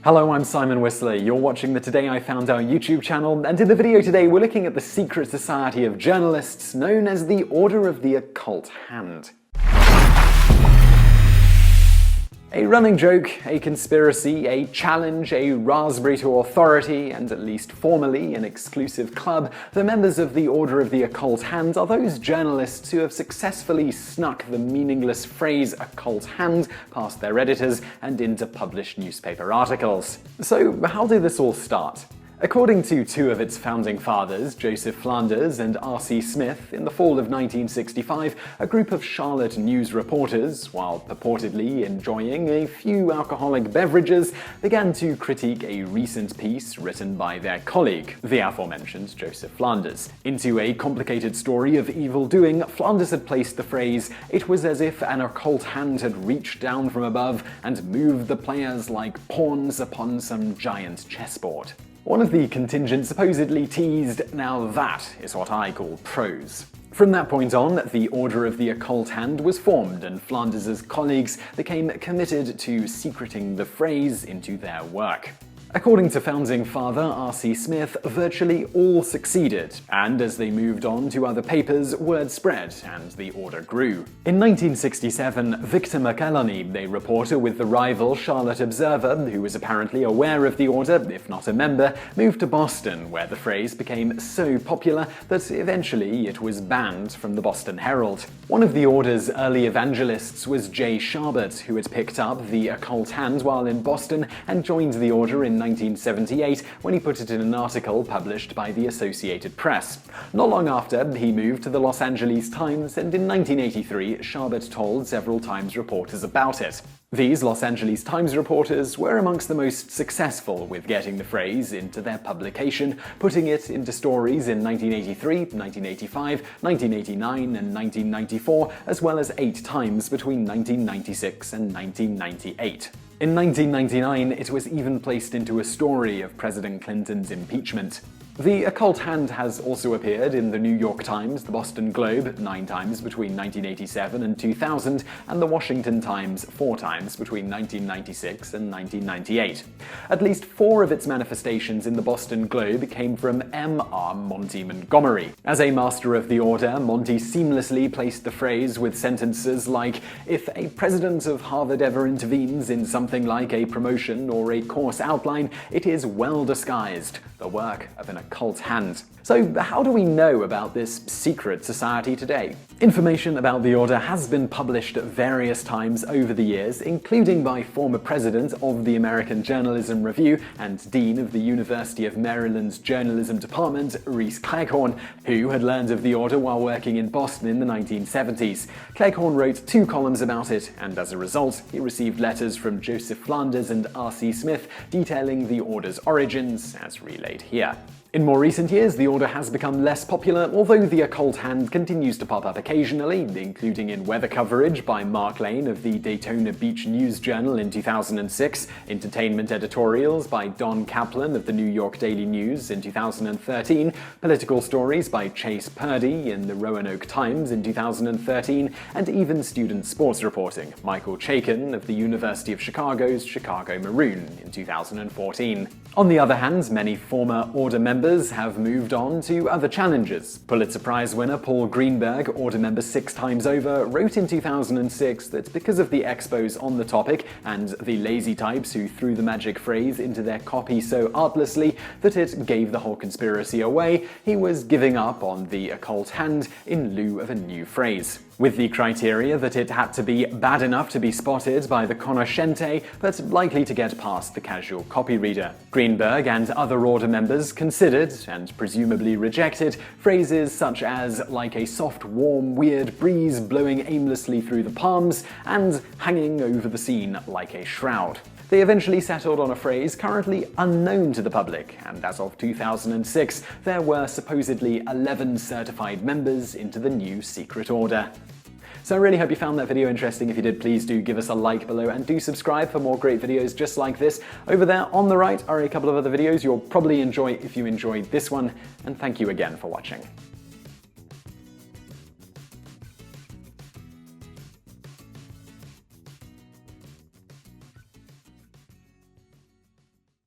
Hello, I'm Simon Whistler. You're watching the Today I Found Out YouTube channel, and in the video today we're looking at the secret society of journalists known as the Order of the Occult Hand. A running joke, a conspiracy, a challenge, a raspberry to authority, and at least formally an exclusive club, the members of the Order of the Occult Hand are those journalists who have successfully snuck the meaningless phrase occult hand past their editors and into published newspaper articles. So how did this all start? According to two of its founding fathers, Joseph Flanders and R.C. Smith, in the fall of 1965, a group of Charlotte news reporters, while purportedly enjoying a few alcoholic beverages, began to critique a recent piece written by their colleague, the aforementioned Joseph Flanders. Into a complicated story of evil doing, Flanders had placed the phrase, "It was as if an occult hand had reached down from above and moved the players like pawns upon some giant chessboard." One of the contingent supposedly teased, "Now that is what I call prose." From that point on, the Order of the Occult Hand was formed, and Flanders' colleagues became committed to secreting the phrase into their work. According to founding father R.C. Smith, virtually all succeeded, and as they moved on to other papers, word spread and the order grew. In 1967, Victor McElhenney, a reporter with the rival Charlotte Observer, who was apparently aware of the order, if not a member, moved to Boston, where the phrase became so popular that eventually it was banned from the Boston Herald. One of the order's early evangelists was J. Sharbert, who had picked up the occult hand while in Boston and joined the order in 1978 when he put it in an article published by the Associated Press. Not long after, he moved to the Los Angeles Times, and in 1983, Sharbert told several Times reporters about it. These Los Angeles Times reporters were amongst the most successful with getting the phrase into their publication, putting it into stories in 1983, 1985, 1989, and 1994, as well as 8 times between 1996 and 1998. In 1999, it was even placed into a story of President Clinton's impeachment. The occult hand has also appeared in the New York Times, the Boston Globe 9 times between 1987 and 2000, and the Washington Times 4 times between 1996 and 1998. At least 4 of its manifestations in the Boston Globe came from M.R. Monty Montgomery. As a master of the order, Monty seamlessly placed the phrase with sentences like, "If a president of Harvard ever intervenes in something like a promotion or a course outline, it is well disguised, the work of an occult hand." So how do we know about this secret society today? Information about the order has been published at various times over the years, including by former president of the American Journalism Review and dean of the University of Maryland's Journalism Department, Reeves, who had learned of the order while working in Boston in the 1970s. Cleghorn wrote 2 columns about it, and as a result, he received letters from Joseph Flanders and R.C. Smith detailing the order's origins, as relayed here. In more recent years, the order has become less popular, although the occult hand continues to pop up occasionally, including in weather coverage by Mark Lane of the Daytona Beach News Journal in 2006, entertainment editorials by Don Kaplan of the New York Daily News in 2013, political stories by Chase Purdy in the Roanoke Times in 2013, and even student sports reporting, Michael Chaikin of the University of Chicago's Chicago Maroon in 2014. On the other hand, many former order members have moved on to other challenges. Pulitzer Prize winner Paul Greenberg, order member 6 times over, wrote in 2006 that because of the expos on the topic and the lazy types who threw the magic phrase into their copy so artlessly that it gave the whole conspiracy away, he was giving up on the occult hand in lieu of a new phrase, with the criteria that it had to be bad enough to be spotted by the cognoscente, but likely to get past the casual copy reader. Greenberg and other order members considered, and presumably rejected, phrases such as "like a soft, warm, weird breeze blowing aimlessly through the palms" and "hanging over the scene like a shroud." They eventually settled on a phrase currently unknown to the public, and as of 2006, there were supposedly 11 certified members into the new secret order. So I really hope you found that video interesting. If you did, please do give us a like below and do subscribe for more great videos just like this. Over there on the right are a couple of other videos you'll probably enjoy if you enjoyed this one, and thank you again for watching.